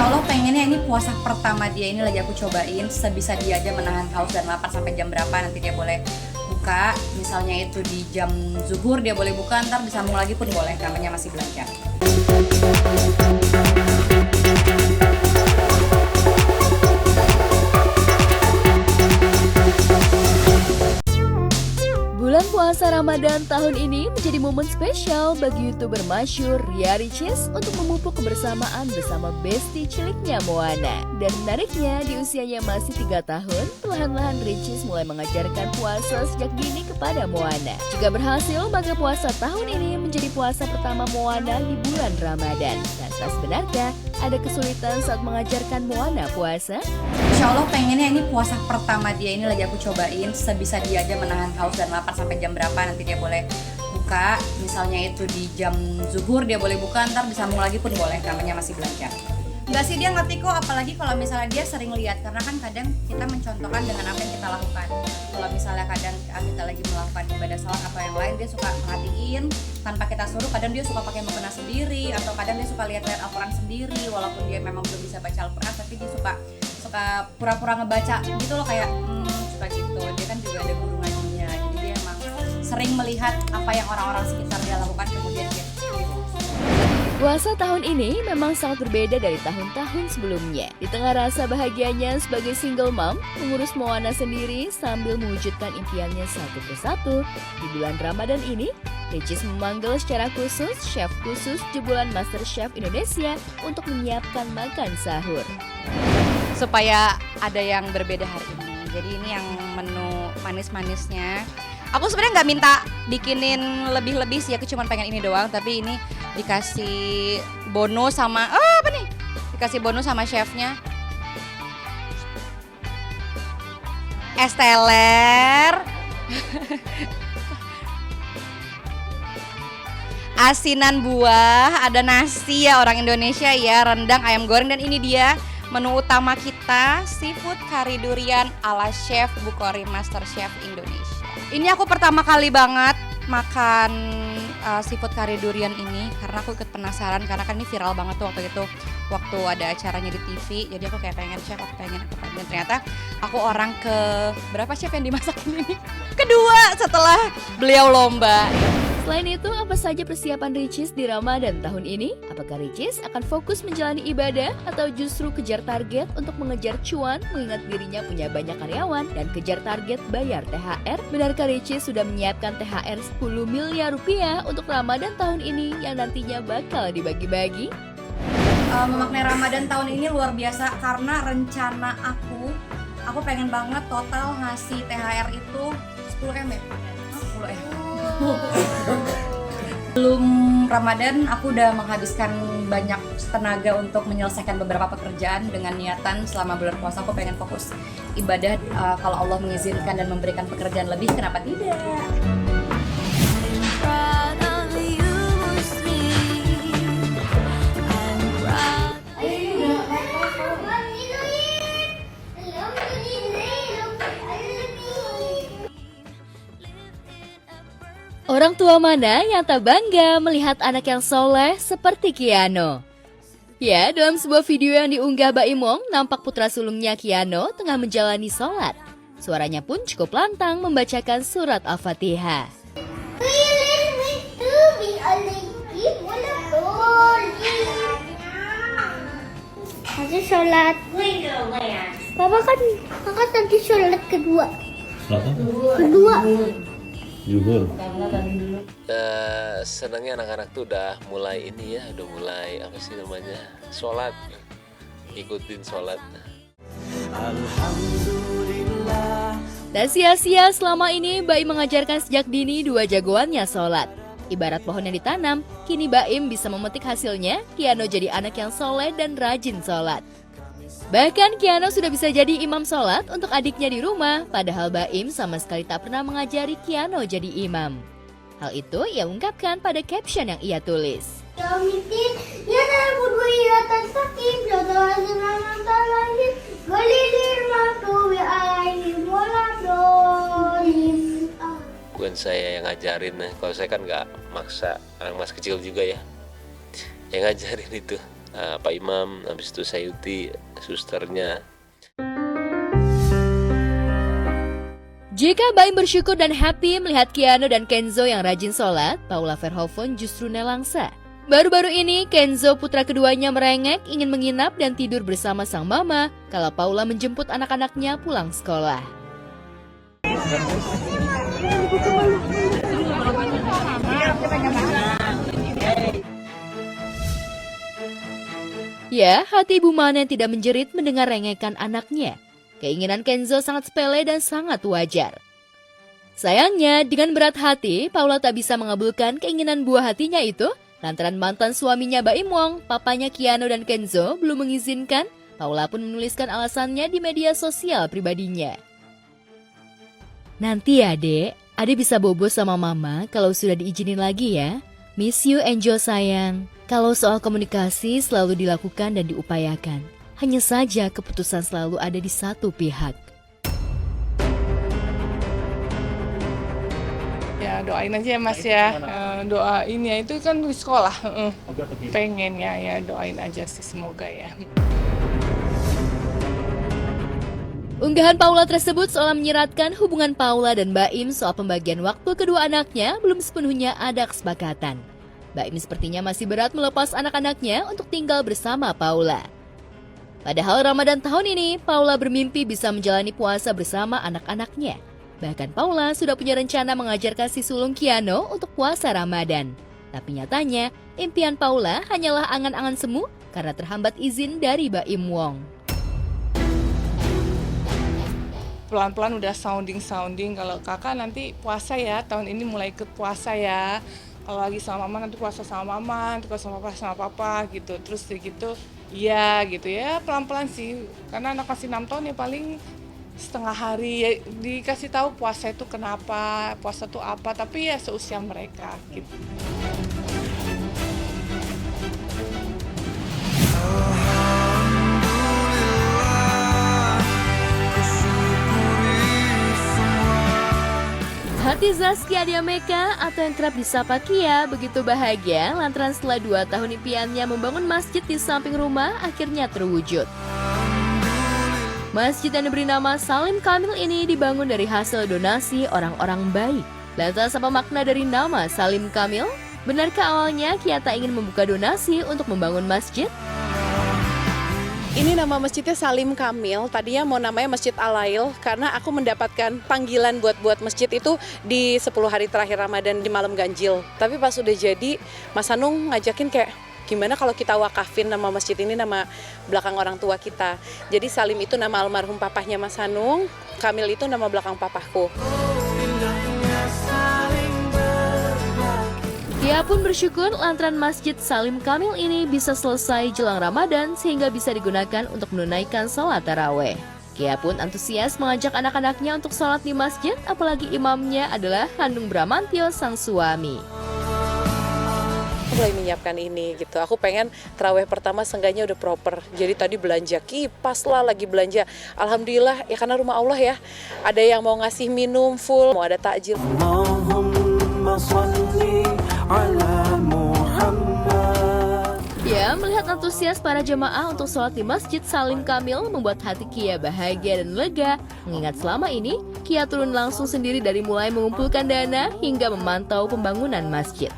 Allah pengennya ini puasa pertama dia ini lagi aku cobain, sebisa dia aja menahan haus dan lapar sampai jam berapa nanti dia boleh buka. Misalnya itu di jam zuhur dia boleh buka, ntar disambung lagi pun boleh, namanya masih belajar. Bulan puasa Ramadan tahun ini menjadi momen spesial bagi YouTuber masyhur Ria Ricis untuk memupuk kebersamaan bersama bestie ciliknya Moana. Dan menariknya, di usianya masih 3 tahun, perlahan-lahan Ricis mulai mengajarkan puasa sejak dini kepada Moana. Jika berhasil, maka puasa tahun ini menjadi puasa pertama Moana di bulan Ramadan. Lantas benarkah ada kesulitan saat mengajarkan Moana puasa? Insya Allah pengennya ini puasa pertama dia ini lagi aku cobain, sebisa dia aja menahan haus dan lapar sampai jam berapa nanti dia boleh buka. Misalnya itu di jam zuhur dia boleh buka, ntar disambung lagi pun boleh, namanya masih belajar. Enggak sih, dia ngerti kok, apalagi kalau misalnya dia sering lihat, karena kan kadang kita mencontohkan dengan apa yang kita lakukan. Kalau misalnya kadang kita lagi melakukan ibadah salat atau yang lain, dia suka perhatiin tanpa kita suruh. Kadang dia suka pakai mukena sendiri, atau kadang dia suka lihat-lihat Al-Quran sendiri, walaupun dia memang belum bisa baca Al-Quran, tapi dia suka pura-pura ngebaca gitu loh, kayak suka gitu. Dia kan juga ada guru ngajinya, jadi dia emang sering melihat apa yang orang-orang sekitar dia lakukan, kemudian dia Puasa tahun ini memang sangat berbeda dari tahun-tahun sebelumnya. Di tengah rasa bahagianya sebagai single mom, mengurus Moana sendiri sambil mewujudkan impiannya satu persatu, di bulan Ramadan ini, Ricis memanggil secara khusus chef khusus jebolan MasterChef Indonesia untuk menyiapkan makan sahur. Supaya ada yang berbeda hari ini. Jadi ini yang menu manis-manisnya. Aku sebenarnya nggak minta bikinin lebih-lebih sih, aku cuma pengen ini doang. Tapi ini dikasih bonus sama apa nih? Dikasih bonus sama chefnya. Es teler. Asinan buah, ada nasi ya orang Indonesia ya, rendang, ayam goreng, dan ini dia menu utama kita, seafood kari durian ala chef Bukhari MasterChef Indonesia. Ini aku pertama kali banget makan seafood kari durian ini karena aku ikut penasaran, karena kan ini viral banget tuh waktu ada acaranya di TV. Jadi aku kayak pengen chef, aku pengen. Ternyata aku orang ke berapa chef yang dimasakin ini? Kedua setelah beliau lomba. Selain itu, apa saja persiapan Ricis di Ramadan tahun ini? Apakah Ricis akan fokus menjalani ibadah atau justru kejar target untuk mengejar cuan mengingat dirinya punya banyak karyawan dan kejar target bayar THR? Benarkah Ricis sudah menyiapkan THR 10 miliar rupiah untuk Ramadan tahun ini yang nantinya bakal dibagi-bagi? memaknai Ramadan tahun ini luar biasa karena rencana aku pengen banget total ngasih THR itu 10M ya? 10M. Belum Ramadan aku udah menghabiskan banyak tenaga untuk menyelesaikan beberapa pekerjaan dengan niatan selama bulan puasa aku pengen fokus ibadah. Kalau Allah mengizinkan dan memberikan pekerjaan lebih, kenapa tidak? Orang tua mana yang tak bangga melihat anak yang soleh seperti Kiano? Ya, dalam sebuah video yang diunggah Baimong, nampak putra sulungnya Kiano tengah menjalani sholat. Suaranya pun cukup lantang membacakan surat Al-Fatihah. Masih sholat. Papa kan kakak tadi sholat kedua. Kedua. Zuhur. Senangnya anak-anak tuh udah mulai ini ya, udah mulai apa sih namanya, sholat, ikutin sholat. Tak sia-sia selama ini Baim mengajarkan sejak dini dua jagoannya sholat. Ibarat pohon yang ditanam, kini Baim bisa memetik hasilnya. Kiano jadi anak yang soleh dan rajin sholat. Bahkan Kiano sudah bisa jadi imam sholat untuk adiknya di rumah, padahal Baim sama sekali tak pernah mengajari Kiano jadi imam. Hal itu ia ungkapkan pada caption yang ia tulis. Bukan saya yang ngajarin, kalau saya kan nggak maksa, anak mas kecil juga ya, yang ngajarin itu Pak Imam, habis itu Sayuti, susternya. Jika Baim bersyukur dan happy melihat Keanu dan Kenzo yang rajin sholat, Paula Verhoeven justru nelangsa. Baru-baru ini, Kenzo putra keduanya merengek ingin menginap dan tidur bersama sang mama kalau Paula menjemput anak-anaknya pulang sekolah. Ya, hati Ibu Manen tidak menjerit mendengar rengekan anaknya. Keinginan Kenzo sangat sepele dan sangat wajar. Sayangnya, dengan berat hati, Paula tak bisa mengabulkan keinginan buah hatinya itu, lantaran mantan suaminya Baim Wong, papanya Keanu dan Kenzo, belum mengizinkan. Paula pun menuliskan alasannya di media sosial pribadinya. Nanti ya, Adek bisa bobo sama mama kalau sudah diizinin lagi ya. Miss you, Angel sayang. Kalau soal komunikasi selalu dilakukan dan diupayakan. Hanya saja keputusan selalu ada di satu pihak. Ya doain aja ya Mas ya, doain ya itu kan di sekolah, pengen ya doain aja sih semoga ya. Unggahan Paula tersebut seolah menyiratkan hubungan Paula dan Baim soal pembagian waktu kedua anaknya belum sepenuhnya ada kesepakatan. Baim sepertinya masih berat melepas anak-anaknya untuk tinggal bersama Paula. Padahal Ramadan tahun ini, Paula bermimpi bisa menjalani puasa bersama anak-anaknya. Bahkan Paula sudah punya rencana mengajarkan si sulung Keanu untuk puasa Ramadan. Tapi nyatanya, impian Paula hanyalah angan-angan semu karena terhambat izin dari Baim Wong. Pelan-pelan udah sounding kalau kakak nanti puasa ya, tahun ini mulai ikut puasa ya. Kalau lagi sama mama nanti puasa sama mama, nanti puasa sama papa gitu. Terus gitu, iya gitu ya, pelan-pelan sih. Karena anak masih 6 tahun ya paling setengah hari ya, dikasih tahu puasa itu kenapa, puasa itu apa, tapi ya seusia mereka gitu. Hati Zaskia Adiameka atau yang kerap disapa Kia begitu bahagia lantaran setelah 2 tahun impiannya membangun masjid di samping rumah akhirnya terwujud. Masjid yang diberi nama Salim Kamil ini dibangun dari hasil donasi orang-orang baik. Lantas apa makna dari nama Salim Kamil? Benarkah awalnya Kia tak ingin membuka donasi untuk membangun masjid? Ini nama masjidnya Salim Kamil, tadinya mau namanya Masjid Al-Lail karena aku mendapatkan panggilan buat masjid itu di 10 hari terakhir Ramadan di malam ganjil. Tapi pas udah jadi, Mas Hanung ngajakin kayak, gimana kalau kita wakafin nama masjid ini nama belakang orang tua kita. Jadi Salim itu nama almarhum papahnya Mas Hanung, Kamil itu nama belakang papahku. Kia pun bersyukur lantaran Masjid Salim Kamil ini bisa selesai jelang Ramadan sehingga bisa digunakan untuk menunaikan sholat taraweh. Kia pun antusias mengajak anak-anaknya untuk sholat di masjid, apalagi imamnya adalah Hanung Bramantyo sang suami. Aku mulai menyiapkan ini gitu, aku pengen taraweh pertama seenggaknya udah proper. Jadi tadi belanja kipas lah, lagi belanja. Alhamdulillah ya karena rumah Allah ya, ada yang mau ngasih minum full, mau ada takjil. Ya, melihat antusias para jemaah untuk sholat di Masjid Salim Kamil membuat hati Kia bahagia dan lega. Mengingat selama ini, Kia turun langsung sendiri dari mulai mengumpulkan dana hingga memantau pembangunan masjid.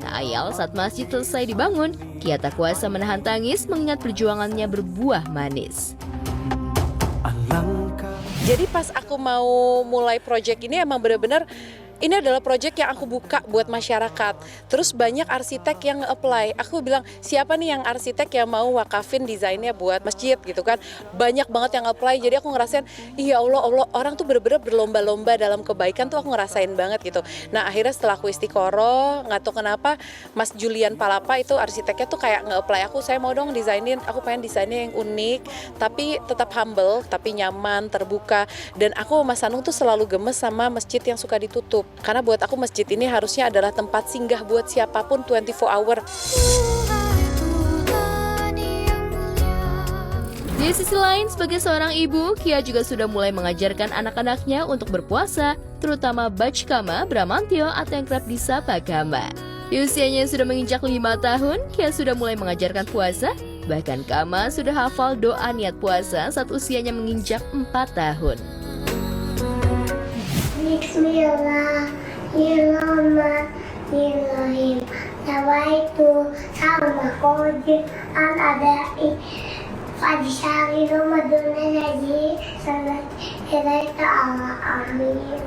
Tak ayal saat masjid selesai dibangun, Kia tak kuasa menahan tangis mengingat perjuangannya berbuah manis. Jadi pas aku mau mulai project ini emang benar-benar ini adalah proyek yang aku buka buat masyarakat. Terus banyak arsitek yang apply. Aku bilang, siapa nih yang arsitek yang mau wakafin desainnya buat masjid gitu kan. Banyak banget yang apply. Jadi aku ngerasain, iya Allah, orang tuh bener-bener berlomba-lomba dalam kebaikan tuh aku ngerasain banget gitu. Nah akhirnya setelah aku istiqoroh, nggak tahu kenapa Mas Julian Palapa itu arsiteknya tuh kayak nge-apply aku. Saya mau dong desainin, aku pengen desainnya yang unik. Tapi tetap humble, tapi nyaman, terbuka. Dan aku Mas Hanung tuh selalu gemes sama masjid yang suka ditutup. Karena buat aku masjid ini harusnya adalah tempat singgah buat siapapun 24 hour. Di sisi lain, sebagai seorang ibu, Kia juga sudah mulai mengajarkan anak-anaknya untuk berpuasa, terutama Bachkama Bramantyo atau yang kerap disapa Kama. Di usianya yang sudah menginjak 5 tahun, Kia sudah mulai mengajarkan puasa. Bahkan Kama sudah hafal doa niat puasa saat usianya menginjak 4 tahun. Bismillahirrahmanirrahim. Nawaitu sama koji an adai fajsari Ramadan haji sangat hidayah Allah amin.